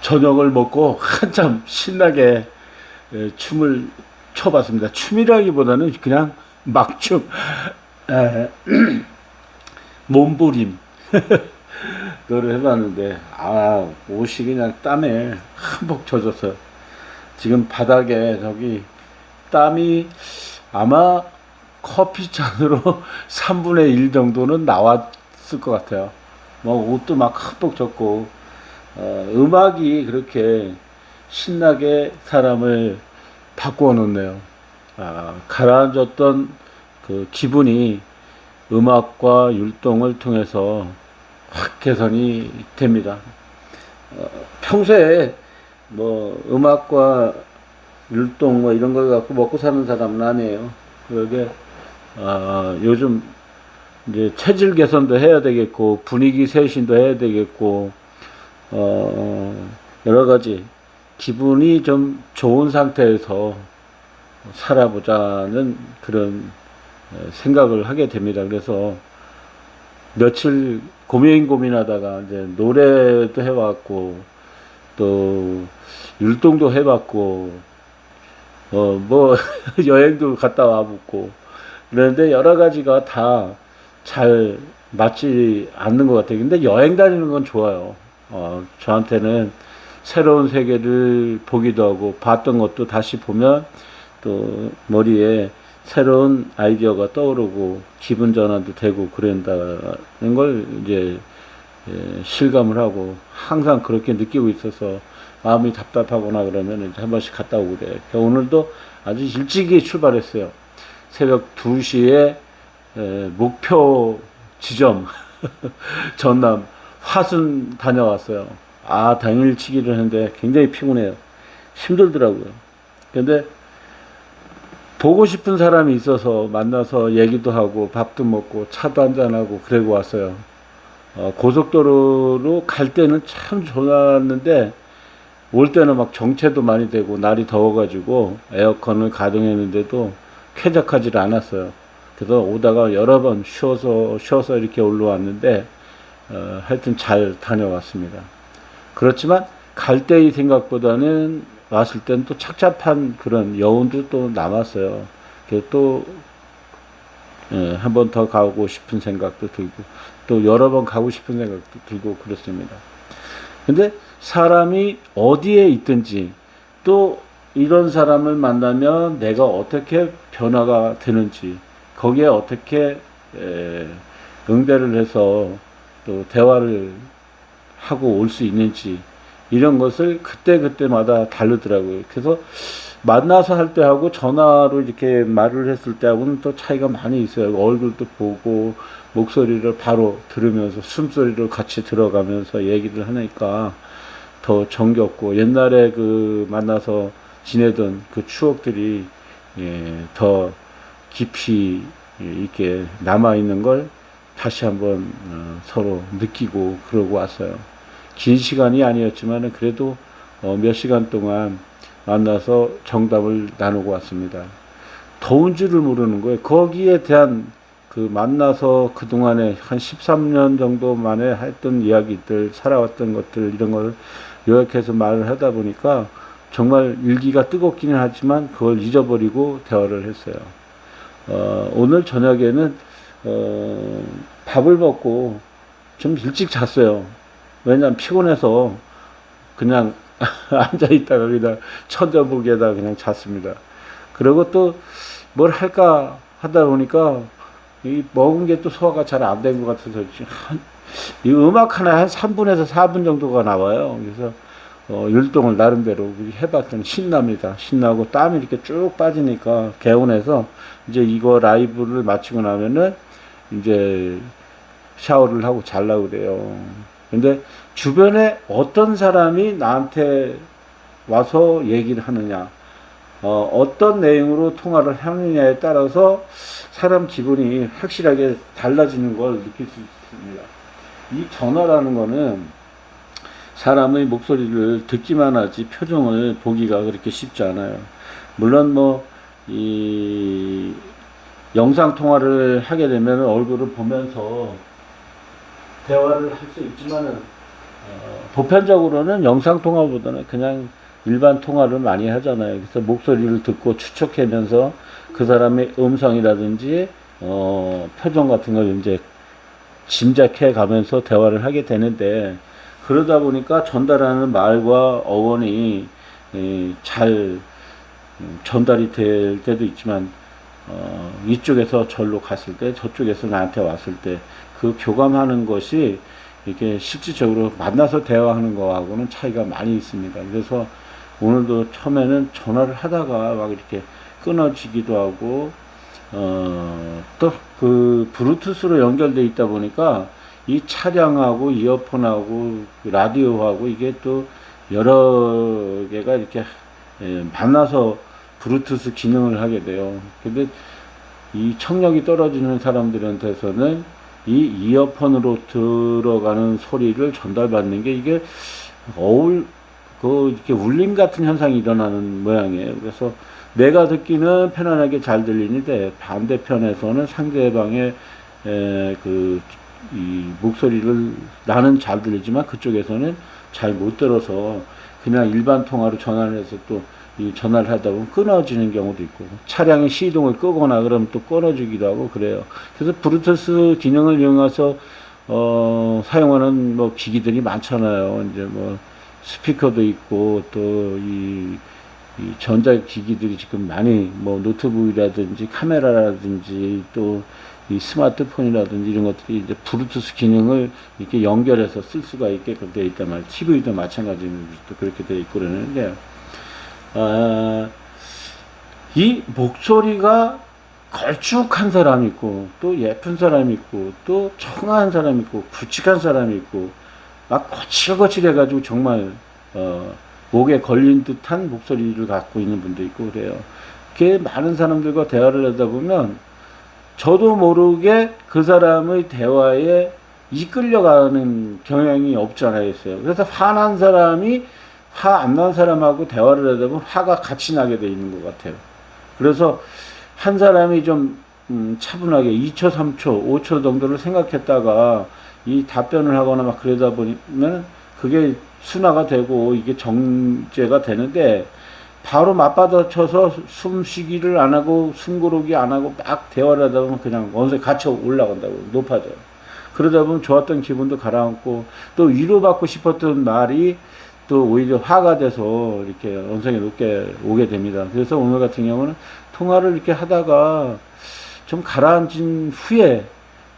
저녁을 먹고 한참 신나게 춤을 춰봤습니다. 춤이라기보다는 그냥 막춤, 몸부림 그거를 해봤는데, 옷이 그냥 땀에 한복 젖어서 지금 바닥에 저기 땀이 아마 커피잔으로 3분의 1 정도는 나왔을 것 같아요. 뭐 옷도 막 흠뻑 젖고, 음악이 그렇게 신나게 사람을 바꾸어 놓네요. 가라앉았던 그 기분이 음악과 율동을 통해서 확 개선이 됩니다. 평소에 뭐 음악과 율동 뭐 이런 걸 갖고 먹고 사는 사람은 아니에요. 그게 요즘 이제 체질 개선도 해야 되겠고, 분위기 쇄신도 해야 되겠고, 여러 가지 기분이 좀 좋은 상태에서 살아보자는 그런 생각을 하게 됩니다. 그래서 며칠 고민하다가 이제 노래도 해봤고, 또 율동도 해봤고, 뭐 여행도 갔다 와봤고, 그런데 여러 가지가 다 잘 맞지 않는 것 같아요. 근데 여행 다니는 건 좋아요. 저한테는 새로운 세계를 보기도 하고, 봤던 것도 다시 보면 또 머리에 새로운 아이디어가 떠오르고 기분 전환도 되고 그런다는 걸 이제 실감을 하고, 항상 그렇게 느끼고 있어서 마음이 답답하거나 그러면 이제 한 번씩 갔다 오고 그래요. 오늘도 아주 일찍이 출발했어요. 새벽 2시에 목표 지점 전남 화순 다녀왔어요. 당일치기를 했는데 굉장히 피곤해요. 힘들더라고요. 근데 보고 싶은 사람이 있어서 만나서 얘기도 하고 밥도 먹고 차도 한잔하고 그러고 왔어요. 고속도로로 갈 때는 참 좋았는데, 올 때는 막 정체도 많이 되고 날이 더워가지고 에어컨을 가동했는데도 쾌적하지 않았어요. 그래서 오다가 여러 번 쉬어서 이렇게 올라왔는데, 하여튼 잘 다녀왔습니다. 그렇지만 갈 때의 생각보다는 왔을 땐 또 착잡한 그런 여운도 또 남았어요. 그래서 또 한 번 더 가고 싶은 생각도 들고, 또 여러 번 가고 싶은 생각도 들고 그렇습니다. 근데 사람이 어디에 있든지, 또 이런 사람을 만나면 내가 어떻게 변화가 되는지, 거기에 어떻게 응대를 해서 또 대화를 하고 올 수 있는지, 이런 것을 그때마다 다르더라고요. 그래서 만나서 할 때하고 전화로 이렇게 말을 했을 때하고는 또 차이가 많이 있어요. 얼굴도 보고 목소리를 바로 들으면서 숨소리를 같이 들어가면서 얘기를 하니까 더 정겹고, 옛날에 그 만나서 지내던 그 추억들이 더 깊이 있게 남아있는 걸 다시 한번 서로 느끼고 그러고 왔어요. 긴 시간이 아니었지만 그래도 몇 시간 동안 만나서 정답을 나누고 왔습니다. 더운 줄을 모르는 거예요. 거기에 대한 그 만나서 그동안에 한 13년 정도 만에 했던 이야기들, 살아왔던 것들, 이런 걸 요약해서 말을 하다 보니까 정말 일기가 뜨겁기는 하지만 그걸 잊어버리고 대화를 했어요. 오늘 저녁에는 밥을 먹고 좀 일찍 잤어요. 왜냐면 피곤해서 그냥 앉아있다가 그냥 천정부기에다 그냥 잤습니다. 그리고 또 뭘 할까 하다 보니까 이 먹은 게 또 소화가 잘 안 된 것 같아서 이 음악 하나에 한 3분에서 4분 정도가 나와요. 그래서 율동을 나름대로 해봤더니 신납니다. 신나고 땀이 이렇게 쭉 빠지니까 개운해서 이제 이거 라이브를 마치고 나면은 이제 샤워를 하고 자려고 그래요. 근데 주변에 어떤 사람이 나한테 와서 얘기를 하느냐, 어떤 내용으로 통화를 하느냐에 따라서 사람 기분이 확실하게 달라지는 걸 느낄 수 있습니다. 이 전화라는 거는 사람의 목소리를 듣기만 하지 표정을 보기가 그렇게 쉽지 않아요. 물론 이 영상 통화를 하게 되면 얼굴을 보면서 대화를 할 수 있지만은 보편적으로는 영상 통화보다는 그냥 일반 통화를 많이 하잖아요. 그래서 목소리를 듣고 추측하면서 그 사람의 음성이라든지 표정 같은 걸 이제 짐작해 가면서 대화를 하게 되는데, 그러다 보니까 전달하는 말과 어원이 잘 전달이 될 때도 있지만, 이쪽에서 절로 갔을 때 저쪽에서 나한테 왔을 때 그 교감하는 것이 이게 실질적으로 만나서 대화하는 거하고는 차이가 많이 있습니다. 그래서 오늘도 처음에는 전화를 하다가 막 이렇게 끊어지기도 하고, 또 그 브루투스로 연결돼 있다 보니까 이 차량하고 이어폰하고 라디오하고 이게 또 여러 개가 이렇게 만나서 브루투스 기능을 하게 돼요. 근데 이 청력이 떨어지는 사람들한테서는 이 이어폰으로 들어가는 소리를 전달받는 게 이게 이렇게 울림 같은 현상이 일어나는 모양이에요. 그래서 내가 듣기는 편안하게 잘 들리는데 반대편에서는 상대방의 이 목소리를 나는 잘 들리지만 그쪽에서는 잘 못 들어서 그냥 일반 통화로 전화를 해서 또 이 전화를 하다 보면 끊어지는 경우도 있고, 차량의 시동을 끄거나 그러면 또 끊어지기도 하고 그래요. 그래서 브루투스 기능을 이용해서 사용하는 뭐 기기들이 많잖아요. 이제 뭐 스피커도 있고 또 이 전자기기들이 지금 많이 뭐 노트북이라든지 카메라라든지 또 이 스마트폰이라든지 이런 것들이 이제 브루투스 기능을 이렇게 연결해서 쓸 수가 있게끔 되어 있단 말이에요. TV도 마찬가지로 또 그렇게 되어 있고 그러는데, 이 목소리가 걸쭉한 사람이 있고 또 예쁜 사람이 있고 또 청아한 사람이 있고 굵직한 사람이 있고 막 거칠거칠해가지고 정말 목에 걸린 듯한 목소리를 갖고 있는 분도 있고 그래요. 이렇게 많은 사람들과 대화를 하다 보면 저도 모르게 그 사람의 대화에 이끌려가는 경향이 없지 않아 있어요. 그래서 화난 사람이 화 안 난 사람하고 대화를 하다 보면 화가 같이 나게 돼 있는 것 같아요. 그래서 한 사람이 좀 차분하게 2초, 3초, 5초 정도를 생각했다가 이 답변을 하거나 막 그러다 보면 그게 순화가 되고 이게 정제가 되는데, 바로 맞받아쳐서 숨쉬기를 안 하고 숨고르기 안 하고 막 대화를 하다 보면 그냥 원성이 갇혀 올라간다고, 높아져요. 그러다 보면 좋았던 기분도 가라앉고 또 위로받고 싶었던 말이 또 오히려 화가 돼서 이렇게 원성이 높게 오게 됩니다. 그래서 오늘 같은 경우는 통화를 이렇게 하다가 좀 가라앉은 후에,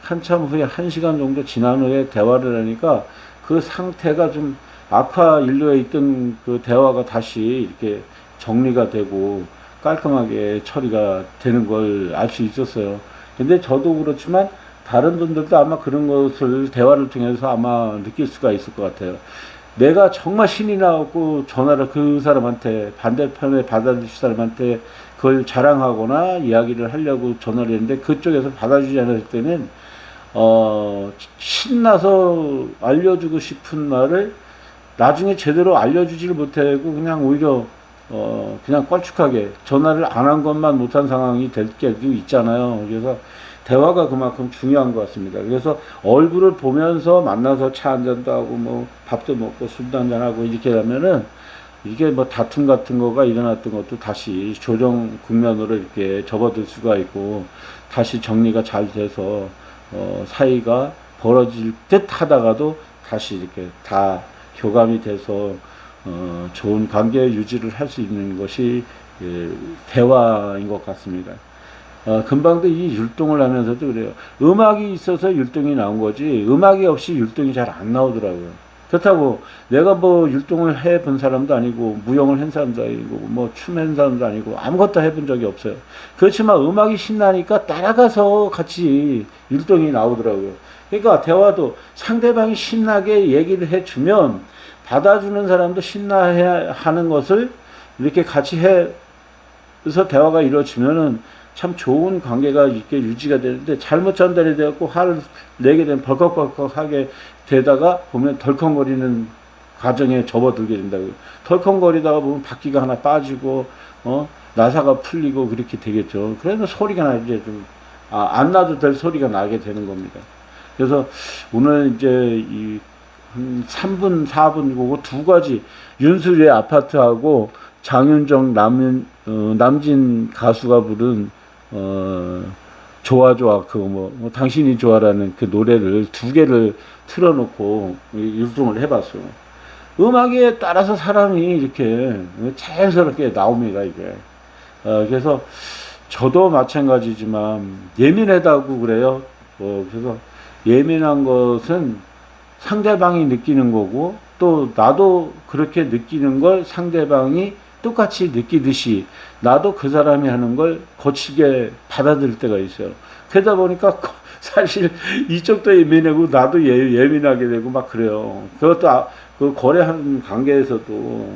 한참 후에 1시간 정도 지난 후에 대화를 하니까 그 상태가 좀 악화 인류에 있던 그 대화가 다시 이렇게 정리가 되고 깔끔하게 처리가 되는 걸 알 수 있었어요. 근데 저도 그렇지만 다른 분들도 아마 그런 것을 대화를 통해서 아마 느낄 수가 있을 것 같아요. 내가 정말 신이 나고 전화를 그 사람한테, 반대편에 받아주실 사람한테 그걸 자랑하거나 이야기를 하려고 전화를 했는데 그쪽에서 받아주지 않을 때는 신나서 알려주고 싶은 말을 나중에 제대로 알려주지를 못하고 그냥 오히려 그냥 껄쭉하게 전화를 안 한 것만 못한 상황이 될 때도 있잖아요. 그래서 대화가 그만큼 중요한 것 같습니다. 그래서 얼굴을 보면서 만나서 차 한잔도 하고 뭐 밥도 먹고 술도 한잔하고 이렇게 하면은 이게 뭐 다툼 같은 거가 일어났던 것도 다시 조정 국면으로 이렇게 접어들 수가 있고 다시 정리가 잘 돼서 사이가 벌어질 듯 하다가도 다시 이렇게 다 교감이 돼서 좋은 관계 유지를 할 수 있는 것이 대화인 것 같습니다. 금방도 이 율동을 하면서도 그래요. 음악이 있어서 율동이 나온 거지 음악이 없이 율동이 잘 안 나오더라고요. 그렇다고 내가 뭐 율동을 해본 사람도 아니고 무용을 한 사람도 아니고 뭐 춤 한 사람도 아니고 아무것도 해본 적이 없어요. 그렇지만 음악이 신나니까 따라가서 같이 율동이 나오더라고요. 그러니까 대화도 상대방이 신나게 얘기를 해주면 받아주는 사람도 신나해야 하는 것을 이렇게 같이 해서 대화가 이루어지면은 참 좋은 관계가 이렇게 유지가 되는데, 잘못 전달이 되었고 화를 내게 되면 벌컥벌컥하게 되다가 보면 덜컹거리는 과정에 접어들게 된다고요. 덜컹거리다가 보면 바퀴가 하나 빠지고 나사가 풀리고 그렇게 되겠죠. 그래서 소리가 나 이제 좀 안 나도 될 소리가 나게 되는 겁니다. 그래서 오늘 이제 이 한 3분, 4분, 그거 두 가지. 윤수리의 아파트하고 장윤정, 남진 가수가 부른, 좋아, 좋아, 당신이 좋아라는 그 노래를 두 개를 틀어놓고 율동을 해봤어요. 음악에 따라서 사람이 이렇게 자연스럽게 나옵니다, 이게. 그래서 저도 마찬가지지만 예민하다고 그래요. 그래서 예민한 것은 상대방이 느끼는 거고 또 나도 그렇게 느끼는 걸 상대방이 똑같이 느끼듯이 나도 그 사람이 하는 걸 거치게 받아들일 때가 있어요. 그러다 보니까 사실 이쪽도 예민하고 나도 예민하게 되고 막 그래요. 그것도 그 거래하는 관계에서도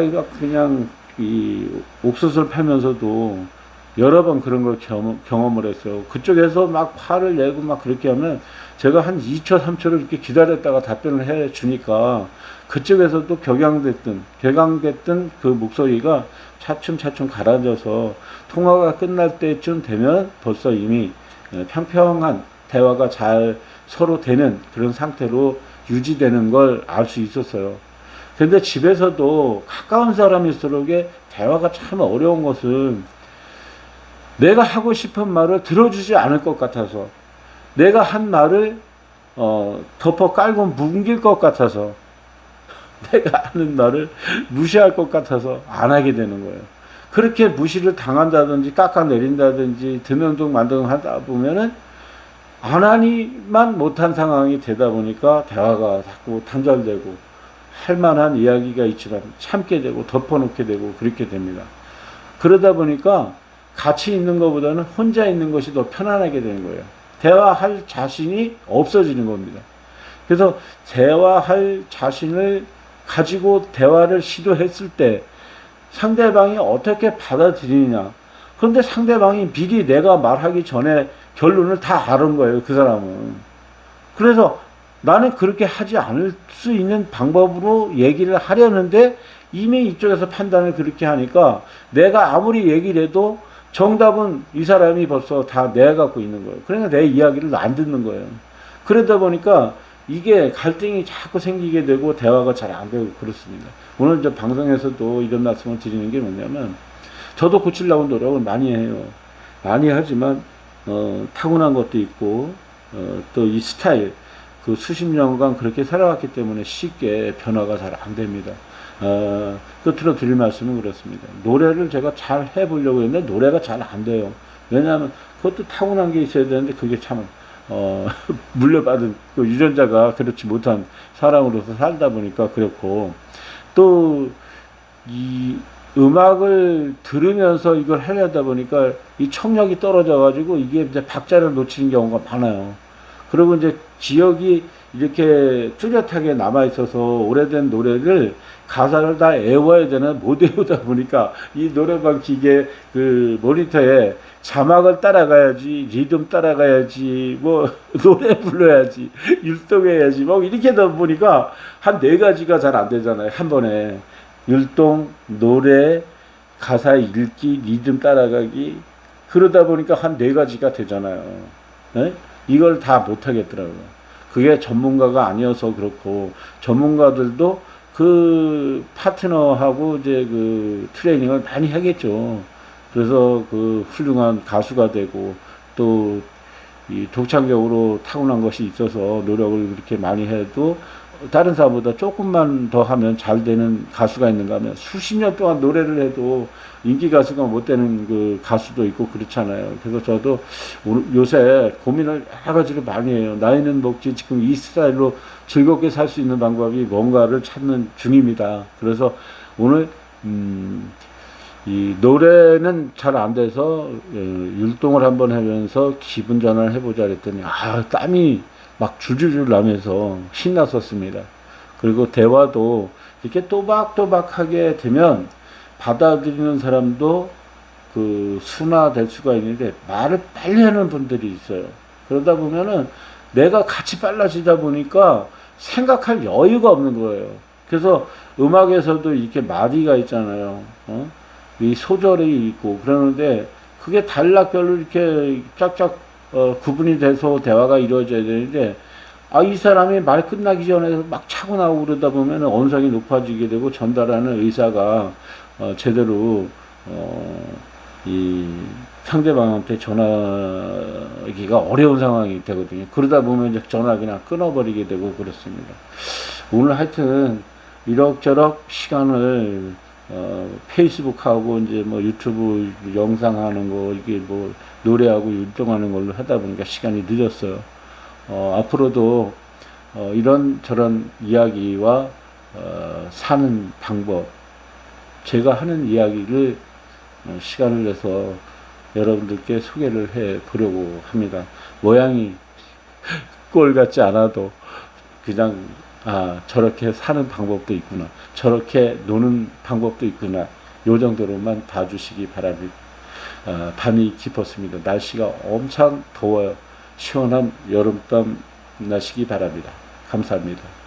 이거 그냥 이 옥수수를 팔면서도 여러 번 그런 걸 경험을 했어요. 그쪽에서 막 화를 내고 막 그렇게 하면 제가 한 2초, 3초를 이렇게 기다렸다가 답변을 해 주니까 그쪽에서도 격양됐던 그 목소리가 차츰차츰 가라앉아서 통화가 끝날 때쯤 되면 벌써 이미 평평한 대화가 잘 서로 되는 그런 상태로 유지되는 걸 알 수 있었어요. 근데 집에서도 가까운 사람일수록 대화가 참 어려운 것은 내가 하고 싶은 말을 들어주지 않을 것 같아서 내가 한 말을 덮어 깔고 뭉길 것 같아서 내가 하는 말을 무시할 것 같아서 안 하게 되는 거예요. 그렇게 무시를 당한다든지 깎아내린다든지 드명둥 만둥 하다 보면은 안 하니만 못한 상황이 되다 보니까 대화가 자꾸 단절되고 할 만한 이야기가 있지만 참게 되고 덮어놓게 되고 그렇게 됩니다. 그러다 보니까 같이 있는 것보다는 혼자 있는 것이 더 편안하게 되는 거예요. 대화할 자신이 없어지는 겁니다. 그래서 대화할 자신을 가지고 대화를 시도했을 때 상대방이 어떻게 받아들이느냐. 그런데 상대방이 미리 내가 말하기 전에 결론을 다 아는 거예요, 그 사람은. 그래서 나는 그렇게 하지 않을 수 있는 방법으로 얘기를 하려는데 이미 이쪽에서 판단을 그렇게 하니까 내가 아무리 얘기를 해도 정답은 이 사람이 벌써 다 내갖고 있는 거예요. 그러니까 내 이야기를 안 듣는 거예요. 그러다 보니까 이게 갈등이 자꾸 생기게 되고 대화가 잘 안 되고 그렇습니다. 오늘 저 방송에서도 이런 말씀을 드리는 게 뭐냐면 저도 고치려고 노력을 많이 해요. 많이 하지만 타고난 것도 있고 또 이 스타일 그 수십 년간 그렇게 살아왔기 때문에 쉽게 변화가 잘 안 됩니다. 끝으로 드릴 말씀은 그렇습니다. 노래를 제가 잘 해보려고 했는데 노래가 잘 안 돼요. 왜냐하면 그것도 타고난 게 있어야 되는데 그게 참 물려받은 그 유전자가 그렇지 못한 사람으로서 살다 보니까 그렇고 또 이 음악을 들으면서 이걸 하려다 보니까 이 청력이 떨어져 가지고 이게 이제 박자를 놓치는 경우가 많아요. 그리고 이제 지역이 이렇게 뚜렷하게 남아 있어서 오래된 노래를 가사를 다 외워야 되나 못 외우다 보니까 이 노래방 기계 그 모니터에 자막을 따라가야지, 리듬 따라가야지, 뭐 노래 불러야지, 율동해야지, 뭐 이렇게 하다 보니까 한 4가지가 잘 안 되잖아요, 한 번에. 율동, 노래, 가사 읽기, 리듬 따라가기. 그러다 보니까 한 4가지가 되잖아요. 네? 이걸 다 못하겠더라고요. 그게 전문가가 아니어서 그렇고, 전문가들도 그 파트너하고 이제 그 트레이닝을 많이 하겠죠. 그래서 그 훌륭한 가수가 되고, 또 이 독창적으로 타고난 것이 있어서 노력을 그렇게 많이 해도 다른 사람보다 조금만 더 하면 잘 되는 가수가 있는가 하면 수십 년 동안 노래를 해도 인기 가수가 못 되는 그 가수도 있고 그렇잖아요. 그래서 저도 요새 고민을 여러 가지로 많이 해요. 나이는 먹지 지금 이 스타일로 즐겁게 살 수 있는 방법이 뭔가를 찾는 중입니다. 그래서 오늘 이 노래는 잘 안 돼서 율동을 한번 하면서 기분 전환을 해보자 그랬더니 땀이 막 줄줄줄 나면서 신났었습니다. 그리고 대화도 이렇게 또박또박하게 되면 받아들이는 사람도 그 순화될 수가 있는데 말을 빨리 하는 분들이 있어요. 그러다 보면은 내가 같이 빨라지다 보니까 생각할 여유가 없는 거예요. 그래서 음악에서도 이렇게 마디가 있잖아요. 이 소절이 있고 그러는데 그게 단락별로 이렇게 쫙쫙 구분이 돼서 대화가 이루어져야 되는데 이 사람이 말 끝나기 전에 막 차고 나오고 그러다 보면 언성이 높아지게 되고 전달하는 의사가 제대로 이 상대방한테 전하기가 어려운 상황이 되거든요. 그러다 보면 이제 전화 그냥 끊어버리게 되고 그렇습니다. 오늘 하여튼 이럭저럭 시간을 페이스북하고 이제 뭐 유튜브 영상 하는 거, 이게 뭐 노래하고 율동하는 걸로 하다 보니까 시간이 늦었어요. 앞으로도 이런 저런 이야기와 사는 방법, 제가 하는 이야기를 시간을 내서 여러분들께 소개를 해 보려고 합니다. 모양이 꼴 같지 않아도 그냥 저렇게 사는 방법도 있구나, 저렇게 노는 방법도 있구나, 요 정도로만 봐주시기 바랍니다. 밤이 깊었습니다. 날씨가 엄청 더워요. 시원한 여름밤 나시기 바랍니다. 감사합니다.